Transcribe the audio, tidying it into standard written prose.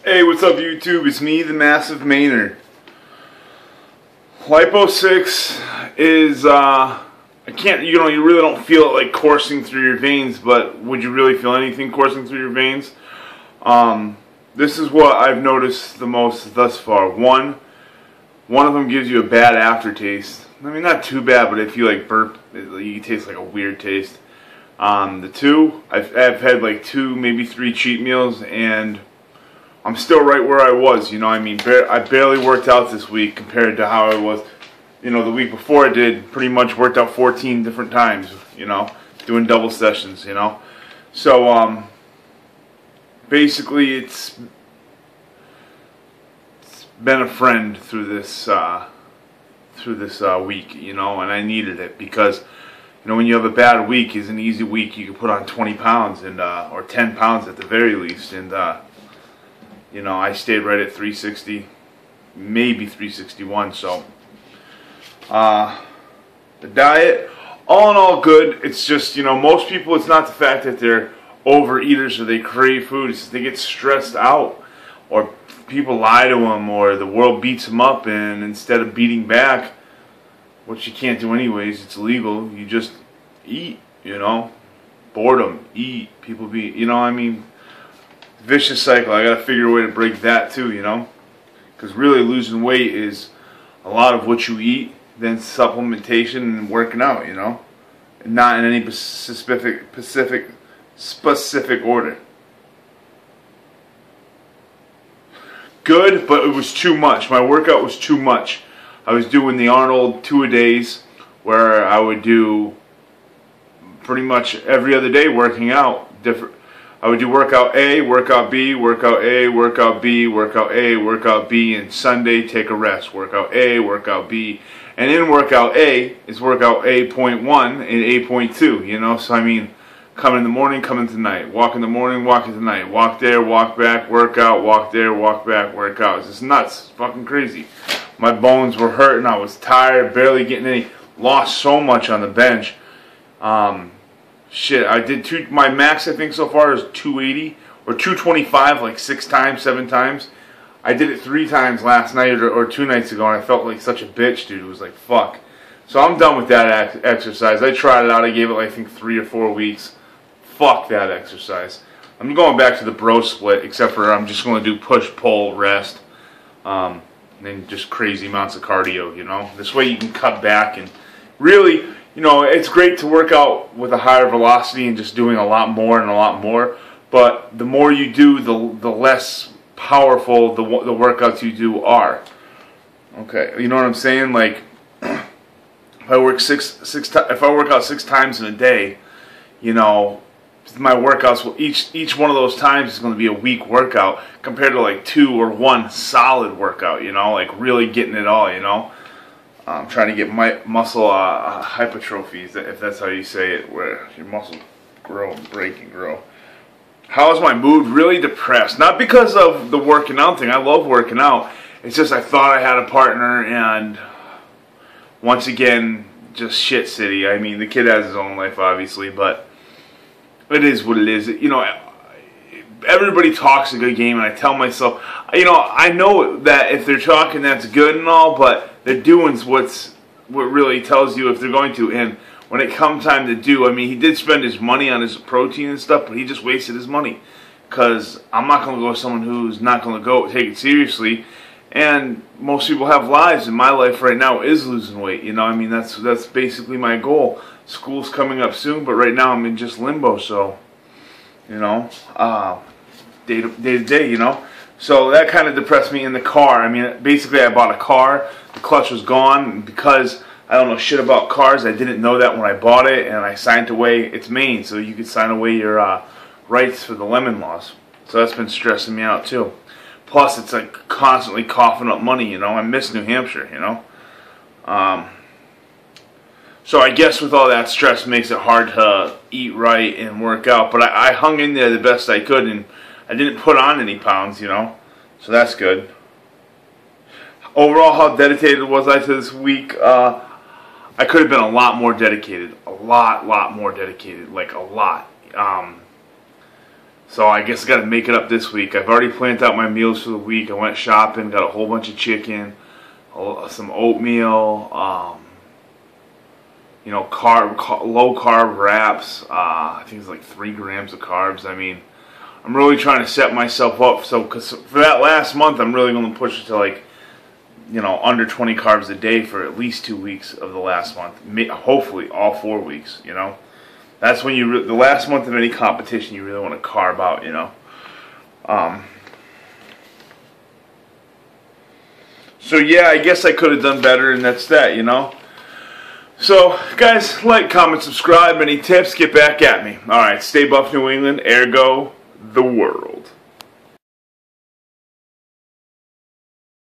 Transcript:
Hey, what's up YouTube? It's me, the Massive Maynard. Lipo 6 is, you really don't feel it like coursing through your veins, but would you really feel anything coursing through your veins? This is what I've noticed the most thus far. One of them gives you a bad aftertaste. I mean, not too bad, but if you like burp, you taste like a weird taste. The two, I've had like 2, maybe 3 cheat meals, and I'm still right where I was, I mean, I barely worked out this week compared to how I was, the week before I did pretty much worked out 14 different times, doing double sessions, So, basically it's been a friend through this week, and I needed it because, when you have a bad week, is an easy week, you can put on 20 pounds and, or 10 pounds at the very least, and, I stayed right at 360, maybe 361, so, the diet, all in all good. It's just, most people, it's not the fact that they're overeaters or they crave food, it's they get stressed out, or people lie to them, or the world beats them up, and instead of beating back, which you can't do anyways, it's illegal, you just eat, boredom, eat, people be, I mean, vicious cycle. I gotta figure a way to break that too, because really losing weight is a lot of what you eat, then supplementation and working out, and not in any specific order. Good, but it was too much. My workout was too much. I was doing the Arnold 2-a-days, where I would do pretty much every other day working out different. I would do workout A, workout B, workout A, workout B, workout A, workout B, and Sunday take a rest. Workout A, workout B, and in workout A is workout A.1 and A.2, so I mean, come in the morning, come in tonight, walk in the morning, walk in the night, walk there, walk back, workout, walk there, walk back, workout. It's just nuts, it's fucking crazy. My bones were hurting, I was tired, barely getting any, lost so much on the bench. Shit, I did my max I think so far is 280 or 225 like 6 times, 7 times. I did it 3 times last night or 2 nights ago, and I felt like such a bitch, dude. It was like, fuck. So I'm done with that exercise. I tried it out. I gave it like, I think 3 or 4 weeks. Fuck that exercise. I'm going back to the bro split, except for I'm just going to do push, pull, rest, and then just crazy amounts of cardio, This way you can cut back and really, it's great to work out with a higher velocity and just doing a lot more and a lot more, but the more you do, the less powerful the workouts you do are. Okay, you know what I'm saying? Like, if I work out 6 times in a day, my workouts will each one of those times is going to be a weak workout compared to like 2 or 1 solid workout, like really getting it all, I'm trying to get my muscle hypertrophy, if that's how you say it, where your muscles grow and break and grow. How is my mood? Really depressed. Not because of the working out thing. I love working out. It's just I thought I had a partner, and once again, just shit city. I mean, the kid has his own life, obviously, but it is what it is. Everybody talks a good game, and I tell myself, I know that if they're talking, that's good and all, but they're doing what really tells you if they're going to. And when it comes time to do, I mean, he did spend his money on his protein and stuff, but he just wasted his money. Because I'm not going to go with someone who's not going to take it seriously. And most people have lives, and my life right now is losing weight. I mean, that's basically my goal. School's coming up soon, but right now I'm in just limbo, so, day to day, So that kind of depressed me in the car. I mean, basically I bought a car, the clutch was gone, and because I don't know shit about cars, I didn't know that when I bought it, and I signed away, it's Maine, so you could sign away your rights for the lemon laws. So that's been stressing me out too. Plus, it's like constantly coughing up money, I miss New Hampshire, So I guess with all that stress, it makes it hard to eat right and work out. But I hung in there the best I could, and I didn't put on any pounds, So that's good. Overall, how dedicated was I to this week? I could have been a lot more dedicated. A lot more dedicated. Like, a lot. So I guess I got to make it up this week. I've already planned out my meals for the week. I went shopping, got a whole bunch of chicken, some oatmeal, you know, low carb wraps. I think it's like 3 grams of carbs. I mean, I'm really trying to set myself up. So, because for that last month, I'm really going to push it to like, you know, under 20 carbs a day for at least 2 weeks of the last month. Hopefully, all 4 weeks. You know, that's when the last month of any competition, you really want to carb out. You know. So yeah, I guess I could have done better, and that's that. You know. So, guys, like, comment, subscribe. Any tips, get back at me. Alright, stay buff, New England, ergo, the world.